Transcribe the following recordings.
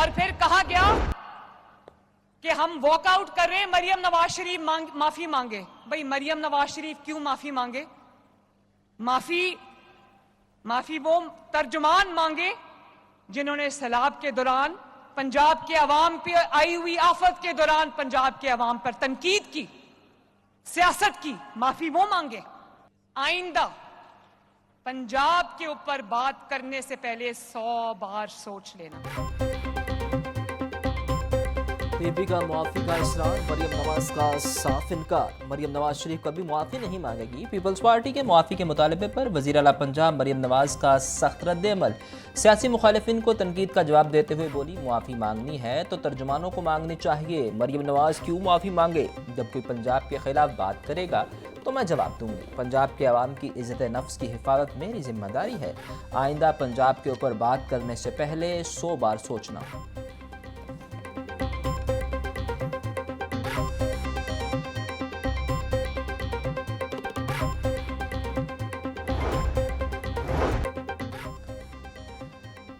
और फिर कहा गया कि हम वॉकआउट कर रहे हैं, मरियम नवाज शरीफ माफी मांगे। भाई मरियम नवाज शरीफ क्यों माफी मांगे? माफी वो तर्जुमान मांगे जिन्होंने सैलाब के दौरान पंजाब के अवाम पे आई हुई आफत के दौरान पंजाब के अवाम पर तनकीद की, सियासत की। माफी वो मांगे। आइंदा पंजाब के ऊपर बात करने से पहले 100 बार सोच लेना। पीपी का मुआफी का इसरार, मरियम नवाज का साफ इनकार। मरियम नवाज शरीफ कभी मुआफी नहीं मांगेगी। पीपल्स पार्टी के मुआफी के मुतालबे पर वज़ीर आला पंजाब मरियम नवाज का सख्त रद्द-ए-अमल। सियासी मुखालिफिन को तनकीद का जवाब देते हुए बोली, मुआफी मांगनी है तो तर्जुमानों को मांगनी चाहिए। मरियम नवाज क्यों मुआफी मांगे? जब कोई पंजाब के खिलाफ बात करेगा तो मैं जवाब दूंगी। पंजाब के अवाम की इज्जत नफ्स की हिफाजत मेरी जिम्मेदारी है। आइंदा पंजाब के ऊपर बात करने से पहले 100 बार सोचना।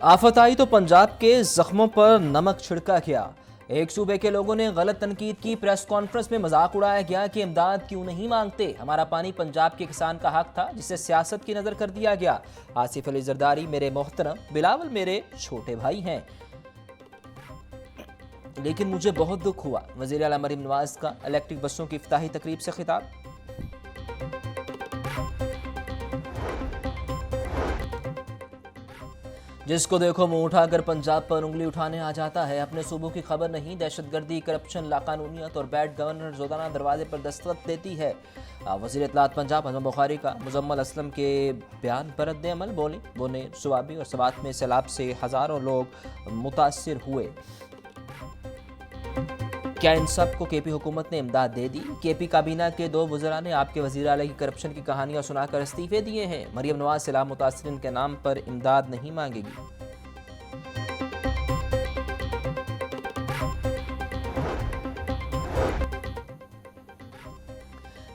आफत आई तो पंजाब के जख्मों पर नमक छिड़का गया। एक सूबे के लोगों ने गलत तनकीद की। प्रेस कॉन्फ्रेंस में मजाक उड़ाया गया कि इमदाद क्यों नहीं मांगते, हमारा पानी पंजाब के किसान का हक था जिसे सियासत की नजर कर दिया गया। आसिफ अली जरदारी मेरे मोहतरम, बिलावल मेरे छोटे भाई हैं, लेकिन मुझे बहुत दुख हुआ। वज़ीर आला मरियम नवाज का इलेक्ट्रिक बसों की इफ्ताही तकरीब से खिताब। जिसको देखो मुंह उठाकर पंजाब पर उंगली उठाने आ जाता है। अपने सूबों की खबर नहीं, दहशतगर्दी, करप्शन, लाकानूनियत और बैड गवर्नर रोजाना दरवाजे पर दस्तखत देती है। वज़ीर इत्तलात पंजाब हसन बुखारी का मुजम्मल असलम के बयान पर रद्द-ए-अमल। बोले सुवाबी और सवात में सैलाब से हज़ारों लोग मुतासिर हुए। क्या इन सब को केपी हुकूमत ने इमदाद दे दी? केपी काबीना के 2 वज़रा ने आपके वज़ीर आला की करप्शन की कहानियां सुनाकर इस्तीफे दिए हैं। मरियम नवाज सैलाब मुतासिरीन के नाम पर इमदाद नहीं मांगेगी।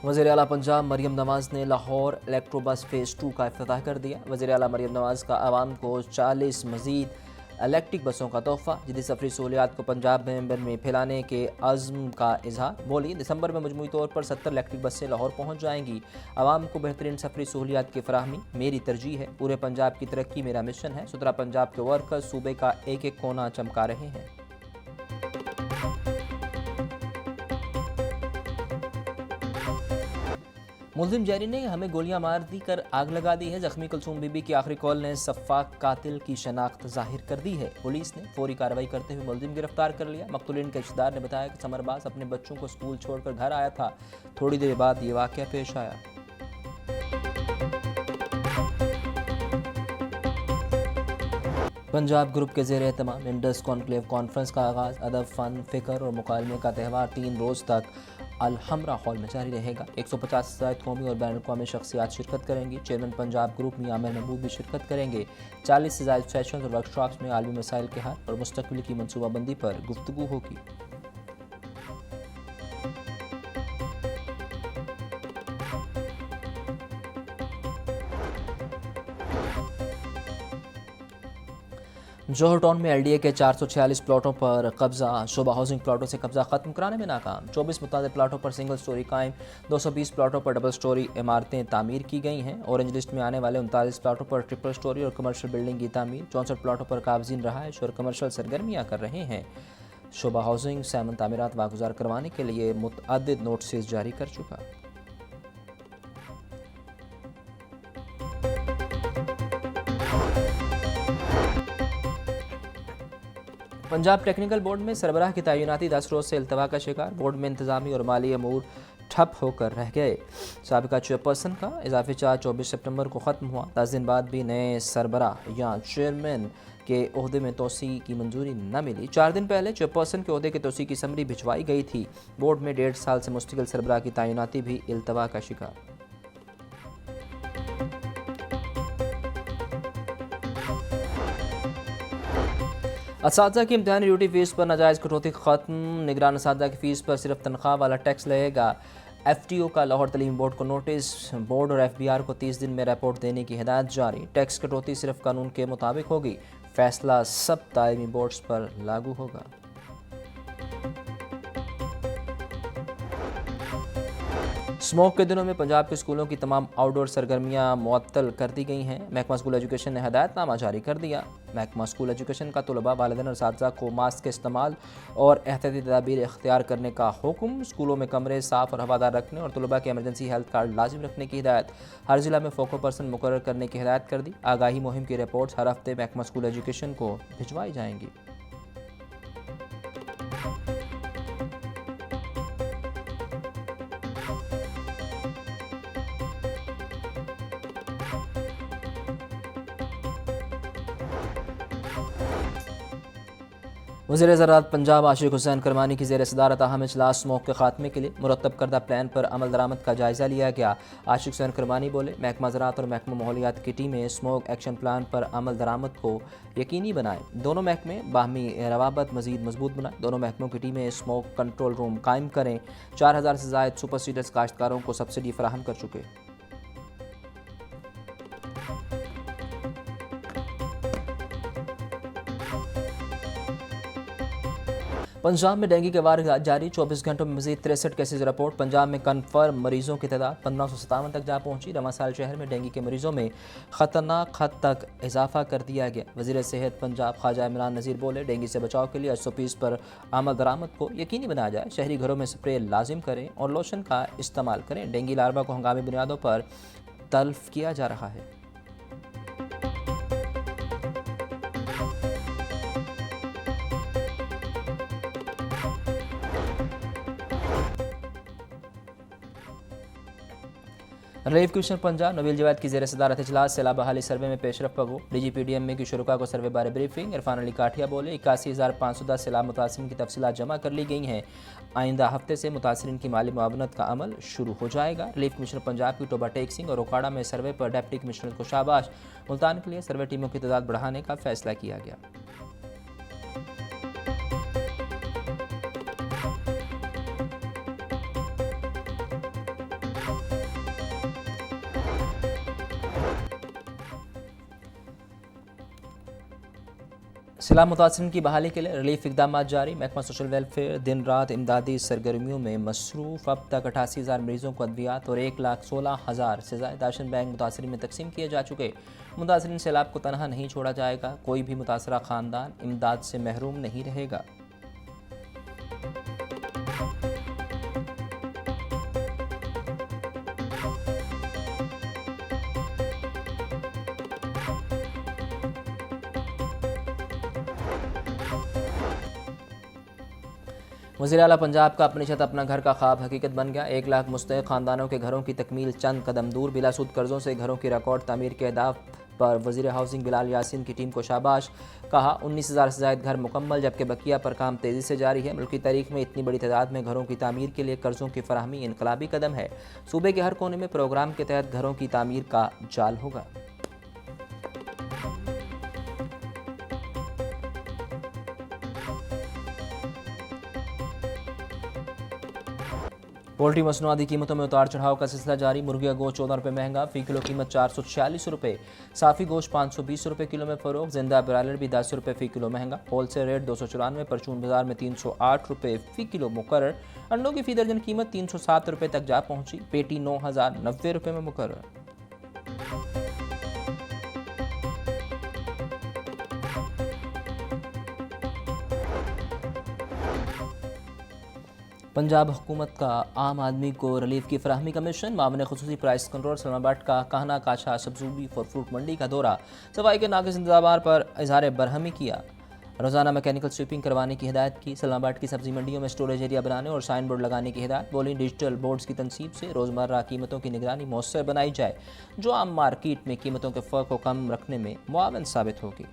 वज़ीर आला पंजाब मरियम नवाज ने लाहौर इलेक्ट्रो बस फेज़ 2 का इफ्तिताह कर दिया। वज़ीर आला मरियम नवाज का आवाम को 40 मज़ीद इलेक्ट्रिक बसों का तोहफा। जदीद सफरी सहूलियात को पंजाब में फैलाने के अज़्म का इजहार। बोली दिसंबर में मजमूई तौर पर 70 इलेक्ट्रिक बसें लाहौर पहुँच जाएंगी। आवाम को बेहतरीन सफरी सहूलियात की फराहमी मेरी तरजीह है। पूरे पंजाब की तरक्की मेरा मिशन है। सुथरा पंजाब के वर्कर्स सूबे का एक एक कोना चमका रहे हैं। मुल्जिम जैरी ने हमें गोलियां मार दी कर आग लगा दी है। जख्मी कुलसूम बीबी की आखिरी कॉल ने सफ़ाक कातिल की शनाख्त जाहिर कर दी है। पुलिस ने फौरी कार्रवाई करते हुए मुल्जिम गिरफ्तार कर लिया। मकतूलिन के रिश्तेदार ने बताया कि समरबाज अपने बच्चों को स्कूल छोड़कर घर आया था। थोड़ी देर बाद ये वाक़या पेश आया। पंजाब ग्रुप के ज़ेर एहतमाम इंडस कॉन्क्लेव कॉन्फ्रेंस का आगाज़। अदब, फ़न, फ़िक्र और मुकालमे का त्यौहार 3 रोज़ तक अल-हमरा हॉल में जारी रहेगा। 150 से ज़ायद कौमी और बैनुल अक़वामी शख्सियात शिरकत करेंगी। चेयरमैन पंजाब ग्रुप मियां आमिर महमूद भी शिरकत करेंगे। 40 से ज़ायद सेशन और वर्कशॉप्स में आलमी मसाइल के हल और मुस्तक़बिल की मनसूबाबंदी पर गुफ्तगू होगी। जौहर टाउन में LDA के 446 प्लाटों पर कब्जा। शोभा हाउसिंग प्लाटों से कब्जा खत्म कराने में नाकाम। 24 मुताबिक प्लाटों पर सिंगल स्टोरी कायम। 220 प्लाटों पर डबल स्टोरी इमारतें तामीर की गई हैं। ऑरेंज लिस्ट में आने वाले 39 प्लाटों पर ट्रिपल स्टोरी और कमर्शियल बिल्डिंग की तामीर। 64 प्लाटों पर काबजीन रहायश और कमर्शियल सरगर्मियाँ कर रहे हैं। शोभा हाउसिंग सैमन तामीरात वागुजार करवाने के लिए मुतअद्दिद नोटिस जारी कर चुका। पंजाब टेक्निकल बोर्ड में सरबराह की तैनाती 10 रोज़ से इल्तवा का शिकार। बोर्ड में इंतजामी और माली अमूर ठप होकर रह गए। साबिका चेयरपर्सन का इजाफी चार्ज 24 सितंबर को ख़त्म हुआ। 10 दिन बाद भी नए सरबराह या चेयरमैन के ओहदे में तोसी की मंजूरी न मिली। 4 दिन पहले चेयरपर्सन के ओहदे की तोसी की समरी भिजवाई गई थी। बोर्ड में 1.5 साल से मुस्तकिल सरबराह की तैनाती भी इल्तवा का शिकार। असातिज़ा की इम्तिहानी ड्यूटी फ़ीस पर नाजायज़ कटौती ख़त्म। निगरान असातिज़ा की फ़ीस पर सिर्फ तनख्वाह वाला टैक्स लगेगा। FTO का लाहौर तलीम बोर्ड को नोटिस। बोर्ड और FBR को 30 दिन में रिपोर्ट देने की हिदायत जारी। टैक्स कटौती सिर्फ कानून के मुताबिक होगी। फैसला सब तालीमी बोर्ड्स पर लागू होगा। स्मोक के दिनों में पंजाब के स्कूलों की तमाम आउटडोर सरगर्मियां मुअत्तल कर दी गई हैं। महकमा स्कूल एजुकेशन ने हदायतनामा जारी कर दिया। महकमा स्कूल एजुकेशन का तलबा, वालिदैन और असातिज़ा को मास्क के इस्तेमाल और एहतियाती तदाबीर इख्तियार करने का हुक्म। स्कूलों में कमरे साफ़ और हवादार रखने और तलबा के एमरजेंसी हेल्थ कार्ड लाजिम रखने की हिदायत। हर जिला में फोको पर्सन मुकर्रर करने की हिदायत कर दी। आगाही मुहिम की रिपोर्ट्स हर हफ्ते महकमा स्कूल एजुकेशन को भिजवाई जाएंगी। वज़ीर ज़राअत पंजाब आशिक हुसैन करमानी की ज़ेर सदारत अहम इजलास स्मोक के खात्मे के लिए मुरतब करदा प्लान पर अमल दरामद का जायज़ा लिया गया। आशिक हुसैन करमानी बोले, महकमा ज़राअत और महकमा माहौलियात की टीमें स्मोक एक्शन प्लान पर अमल दरामद को यकीनी बनाएं। दोनों महकमे बाहमी रवाबत मज़ीद मजबूत बनाएं। दोनों महकमों की टीमें स्मोक कंट्रोल रूम कायम करें। 4000 से ज़ायद सुपर सीडर्स काश्तकारों को सब्सिडी फराहम कर चुके। पंजाब में डेंगू के वार जारी, 24 घंटों में मजीद 63 केसेज रिपोर्ट। पंजाब में कन्फर्म मरीजों की तादाद 1557 तक जा पहुंची। रवां साल शहर में डेंगू के मरीजों में खतरनाक हद तक इजाफा कर दिया गया। वज़ीर सेहत पंजाब ख्वाजा इमरान नज़ीर बोले, डेंगू से बचाव के लिए SOPs पर अमल दरामद को यकीनी बनाया जाए। शहरी घरों में स्प्रे लाजिम करें और लोशन का इस्तेमाल करें। डेंगू लार्वा को हंगामी बुनियादों पर तल्फ किया जा रहा है। रिलीफ कमिश्नर पंजाब नवील जवाद की ज़ेर सदारत इजलास सैलाब बहाली सर्वे में पेशरफ पगो। DGPDMA की शुरुका को सर्वे बारे ब्रीफिंग। इरफान अली काठिया बोले, 81,510 सैलाब मुतासिरीन की तफसीलात जमा कर ली गई हैं। आइंदा हफ्ते से मुतासिरीन की माली मुआवनत का अमल शुरू हो जाएगा। रिलीफ कमिश्नर पंजाब की टोबा टेक सिंह और ओकाड़ा में सर्वे पर डिप्टी कमिश्नर को शाबाश। मुल्तान के लिए सर्वे टीमों की तादाद बढ़ाने का फैसला किया गया। सैलाब मुतासिरीन की बहाली के लिए रिलीफ इकदाम जारी। महकमा सोशल वेलफेयर दिन रात इमदादी सरगर्मियों में मसरूफ़। अब तक 88,000 मरीजों को अद्वियात और 1,16,000 से ज़ायद राशन बैंक मुतासिरीन में तकसीम किए जा चुके। मुतासिरीन सैलाब को तनहा नहीं छोड़ा जाएगा। कोई भी मुतासरा ख़ानदान इमदाद से महरूम नहीं रहेगा। वज़ीर आला पंजाब का अपनी छत अपना घर का ख्वाब हकीकत बन गया। 1 लाख मुस्तहिक ख़ानदानों के घरों की तकमील चंद कदम दूर। बिलासूद कर्ज़ों से घरों की रिकॉर्ड तामीर के अहदाफ पर वज़ीर हाउसिंग बिलाल यासीन की टीम को शाबाश। कहा, 19,000 से ज़ायद घर मुकम्मल, जबकि बकिया पर काम तेज़ी से जारी है। मुल्क की तारीख में इतनी बड़ी तादाद में घरों की तामीर के लिए कर्ज़ों की फराहमी इनकलाबी कदम है। सूबे के हर कोने में प्रोग्राम के तहत घरों की तामीर का जाल होगा। पोल्ट्री मसनूआती कीमतों में उतार चढ़ाव का सिलसिला जारी। मुर्गी का गोश्त 14 रुपये महंगा, फ़ी किलो कीमत 446 रुपये। साफ़ी गोश्त 520 रुपये किलो में फ़रोग। जिंदा ब्रायलर भी 10 रुपये फ़ी किलो महंगा। होलसेल रेट 294, परचून बाजार में 308 रुपये फ़ी किलो मुकर्रर। अंडों की फ़ी दर्जन कीमत 307 रुपये तक जा पहुँची। पेटी 9,090 रुपये में मुकर्रर। पंजाब हुकूमत का आम आदमी को रिलीफ की फराहमी का मिशन। मामले खुसूसी प्राइस कंट्रोल इस्लामाबाद का कहना काशा सब्जूबी फॉर फ्रूट मंडी का दौरा। सफाई के नाक़िस इंतज़ामात पर इजहार बरहमी किया। रोज़ाना मैकेनिकल स्वीपिंग करवाने की हिदायत की। इस्लामाबाद की सब्जी मंडियों में स्टोरेज एरिया बनाने और साइन बोर्ड लगाने की हिदायत। बोली, डिजिटल बोर्ड्स की तनसीब से रोज़मर्रा कीमतों की निगरानी मौसर बनाई जाए, जो आम मार्केट में कीमतों के फ़र्क को कम रखने में मुआवन साबित होगी।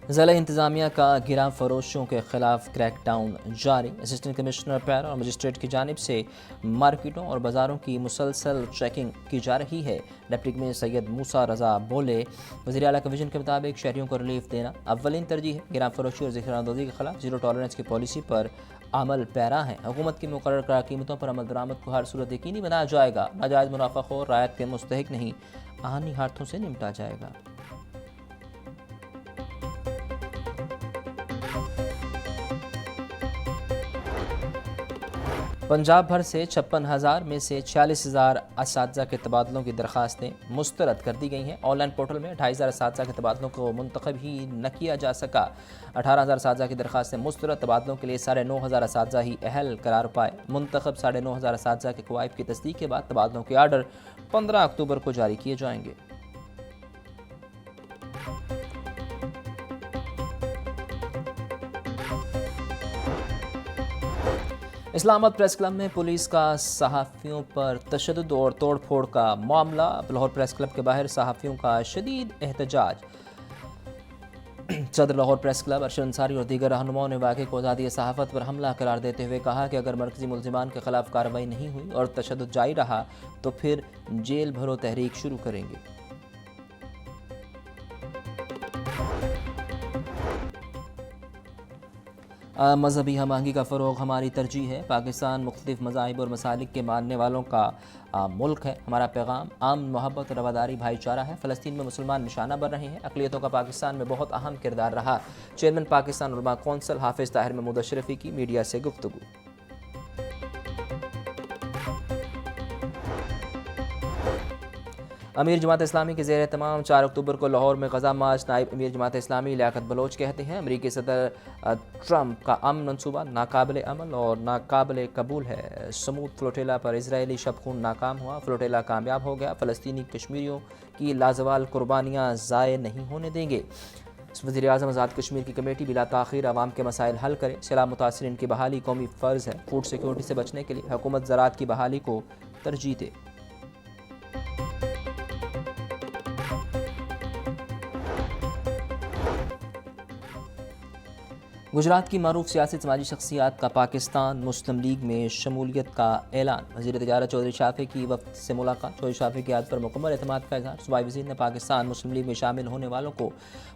ज़िला इंतज़ामिया का गिराम फरोशों के खिलाफ क्रैकडाउन जारी। असिस्टेंट कमिश्नर पैरा और मजिस्ट्रेट की जानिब से मार्केटों और बाज़ारों की मुसलसल चेकिंग की जा रही है। डिप्टी कमिश्नर सैयद मूसा रजा बोले, वज़ीर आला के विजन के मुताबिक शहरियों को रिलीफ देना अव्वलीन तरजीह है। गिराम फरोशी और ज़िक्र-ए-अंदोज़ी के खिलाफ जीरो टॉलरेंस की पॉलिसी पर अमल पैरा है। हुकूमत की मुकर्रर करार कीमतों पर अमल दरामद को हर सूरत यकीनी बनाया जाएगा। नाजायज़ मुनाफाखोर रायत के मुस्तहिक नहीं, आहानी हाथों से निपटा जाएगा। पंजाब भर से 56,000 में से 46,000 असातिज़ा के तबादलों की दरख्वास्तें मुस्तरद कर दी गई हैं। ऑनलाइन पोर्टल में 2,500 असातिज़ा के तबादलों को मुंतखब ही न किया जा सका। 18,000 असातिज़ा की दरख्वास्तें मुस्तरद तबादलों के लिए 9,500 असातिज़ा ही अहल करार पाए। मुंतखब 9,500 असातिज़ा के कवायद की तस्दीक के बाद तबादलों के आर्डर 15 अक्टूबर को जारी किए जाएंगे। इस्लामाबाद प्रेस क्लब में पुलिस का सहाफ़ियों पर तशद्दुद और तोड़ फोड़ का मामला। लाहौर प्रेस क्लब के बाहर सहाफ़ियों का शदीद एहतजाज। सदर लाहौर प्रेस क्लब अरशद अंसारी और दीगर रहनुमाओं ने वाक़े को आज़ादी सहाफ़त पर हमला करार देते हुए कहा कि अगर मरकज़ी मुल्ज़िमान के खिलाफ कार्रवाई नहीं हुई और तशद्दुद जारी रहा तो फिर जेल भरो तहरीक शुरू करेंगे। मजहबी हम आहंगी का फ़रोग़ हमारी तरजीह है। पाकिस्तान मुख्तलिफ़ मज़ाहिब और मसालिक के मानने वालों का मुल्क है। हमारा पैगाम आम मोहब्बत, रवादारी, भाईचारा है। फ़लस्तीन में मुसलमान निशाना बन रहे हैं। अक़लियतों का पाकिस्तान में बहुत अहम किरदार रहा। चेयरमैन पाकिस्तान उलमा कौंसिल हाफिज़ ताहिर महमूद अशरफ़ी की मीडिया से गुफ्तगू। अमीर जमात इस्लामी के ज़ेर तमाम 4 अक्टूबर को लाहौर में ग़ज़ा मार्च। नायब अमीर जमात इस्लामी लियाकत बलोच कहते हैं अमरीकी सदर ट्रंप का अमन मनसूबा नाकाबिल अमल और नाकाबिल कबूल है। समूद फ्लोटेला पर इजरायली शबखून नाकाम हुआ। फ्लोटेला कामयाब हो गया। फ़लस्तीनी कश्मीरियों की लाजवाल कुर्बानियाँ ज़ाय नहीं होने देंगे। वज़ीर-ए-आज़म आज़ाद कश्मीर की कमेटी बिला ताख़ीर आवाम के मसाइल हल करे। सैलाब मुतासिरीन की बहाली कौमी फ़र्ज़ है। फूड सिक्योरिटी से बचने के लिए हुकूमत ज़राअत की बहाली को तरजीह दे। गुजरात की मारूफ सियासी समाजी शख्सियात का पाकिस्तान मुस्लिम लीग में शमूलियत का ऐलान। वज़ीर तिजारत चौधरी शाफी की वफ़द से मुलाकात। चौधरी शाफी की याद पर मुकम्मल एतमाद का इज़हार। सूबाई वज़ीर ने पाकिस्तान मुस्लिम लीग में शामिल होने वालों को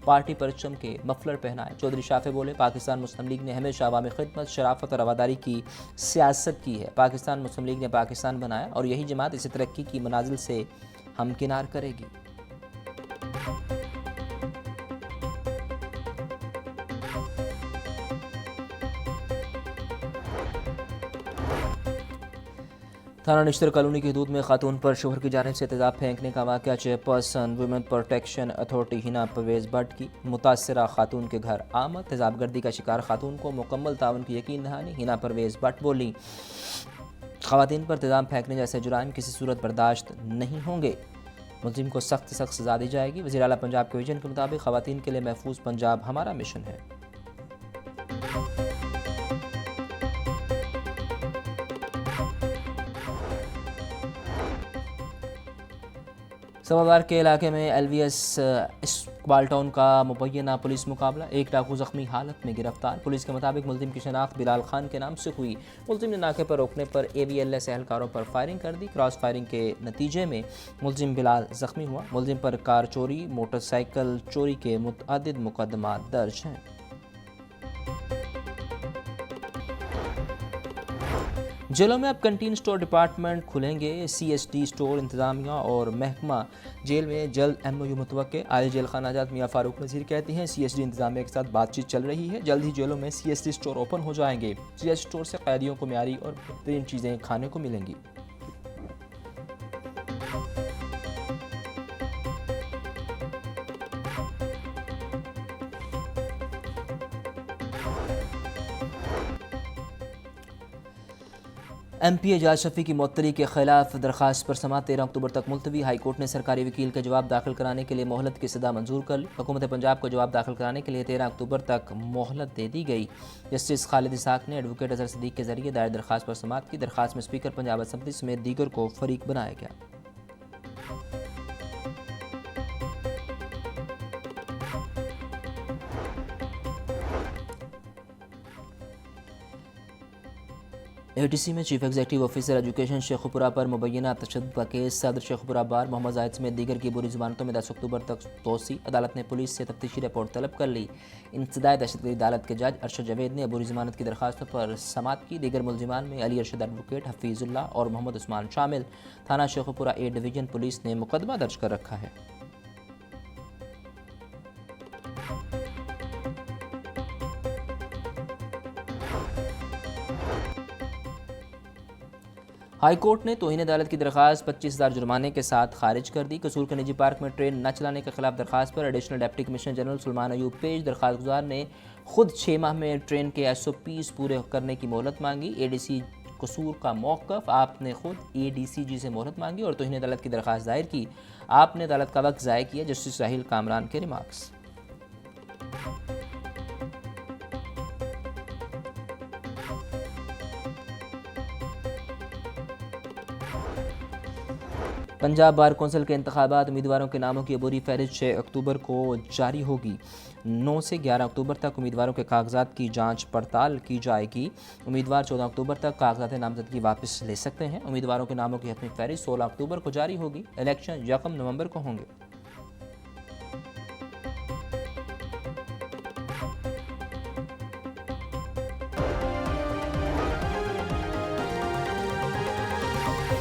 पार्टी परचम के मफलर पहनाए। चौधरी शाफी बोले, पाकिस्तान मुस्लिम लीग ने हमेशा अवामी खिदमत, शराफत और रवादारी की सियासत की है। पाकिस्तान मुस्लिम लीग ने पाकिस्तान बनाया और यही जमात इसे तरक्की की मनाजिल से हमकिनार करेगी। थाना निश्तर कॉलोनी की हदूद में खातून पर शोहर की जानिब से तेज़ाब फेंकने का वाक़या। Chairperson women protection authority Hina Parvez Bhatt की मुतासरा खातून के घर आमद। तेज़ाब गर्दी का शिकार खातून को मुकम्मल ताउन की यकीन दहानी। हिना परवेज़ भट्ट बोली, ख़वातीन पर तेज़ाब फेंकने जैसे जुराइम किसी सूरत बर्दाश्त नहीं होंगे। मुल्ज़िम को सख्त सख्त सज़ा दी जाएगी। वज़ीर आला पंजाब के विजन के मुताबिक ख़वातीन के लिए महफूज पंजाब हमारा मिशन है। सवाबार के इलाके में LVS इकबाल टाउन का मुबैना पुलिस मुकाबला। एक डाकू ज़ख्मी हालत में गिरफ्तार। पुलिस के मुताबिक मुल्ज़िम की शनाख्त बिलाल खान के नाम से हुई। मुल्ज़िम ने नाके पर रोकने पर AVLS एहलकारों पर फायरिंग कर दी। क्रॉस फायरिंग के नतीजे में मुल्ज़िम बिलाल ज़ख्मी हुआ। मुल्ज़िम पर कार चोरी, मोटरसाइकिल चोरी के मुतअद्दिद मुकदमा दर्ज हैं। जेलों में अब कैंटीन स्टोर डिपार्टमेंट खुलेंगे। CSD स्टोर इंतज़ामिया और महकमा जेल में जल्द MOU मुतवक्के। आयल जेल खाना जात मियाँ फ़ारूक नज़ीर कहती हैं CSD इंतज़ामिया के साथ बातचीत चल रही है। जल्द ही जेलों में CSD स्टोर ओपन हो जाएंगे। CSD स्टोर से कैदियों को म्यारी और बेहतरीन चीज़ें खाने को मिलेंगी। MP एजाज शफी की मुअत्तली के खिलाफ दरखास्त पर समाअत 13 अक्टूबर तक मुलतवी। हाई कोर्ट ने सरकारी वकील का जवाब दाखिल कराने के लिए मोहलत की सदा मंजूर कर ली। हुकूमत पंजाब को जवाब दाखिल कराने के लिए 13 अक्टूबर तक मोहलत दे दी गई। जस्टिस खालिद इसाक ने एडवोकेट अजहर सिद्दीक के जरिए दायर दरखास्त पर समाअत की। दरखास्त में स्पीकर पंजाब असम्बली समेत दीगर को फरीक बनाया गया। ADC में chief executive officer education Sheikhupura पर मुबैना तशद्दुद का केस। सदर शेखुपुरा बार मोहम्मद जाहिद समेत दीगर की बुरी ज़मानतों में 10 अक्टूबर तक तोसी। अदालत ने पुलिस से तफ्तीशी रिपोर्ट तलब कर ली। इंसदाई दहशतगर्दी अदालत के जज अरशद जावेद ने बुरी ज़मानत की दरखास्तों पर समाअत की। दीगर मुलजिमान में अली अरशद एडवोकेट, हफीजुल्लाह और मोहम्मद उस्मान शामिल। थाना शेखुपुरा ए डिवीज़न पुलिस ने मुकदमा दर्ज कर रखा है। हाई कोर्ट ने तौहीन अदालत की दरखास्त 25,000 जुर्माने के साथ खारिज कर दी। कसूर के निजी पार्क में ट्रेन न चलाने के खिलाफ दरखास्त पर additional deputy commissioner general Suleman Ayub पेश। दरखास्त गुजार ने खुद 6 माह में ट्रेन के SOPs पूरे करने की मोहलत मांगी। ADC कसूर का मौक़िफ़, आपने खुद ADCG से मोहलत मांगी और तौहीन अदालत की दरखास्त दायर की। आपने अदालत का वक्त ज़ाय किया। जस्टिस साहिल कामरान के रिमार्क्स। पंजाब बार कौंसिल के इंतखाबात उम्मीदवारों के नामों की अबूरी फहरिस्त 6 अक्टूबर को जारी होगी। 9 से 11 अक्टूबर तक उम्मीदवारों के कागजात की जांच पड़ताल की जाएगी। उम्मीदवार 14 अक्टूबर तक कागजात नामजदगी वापस ले सकते हैं। उम्मीदवारों के नामों की हतमी फहरिस्त 16 अक्टूबर को जारी होगी। इलेक्शन 1 नवंबर को होंगे।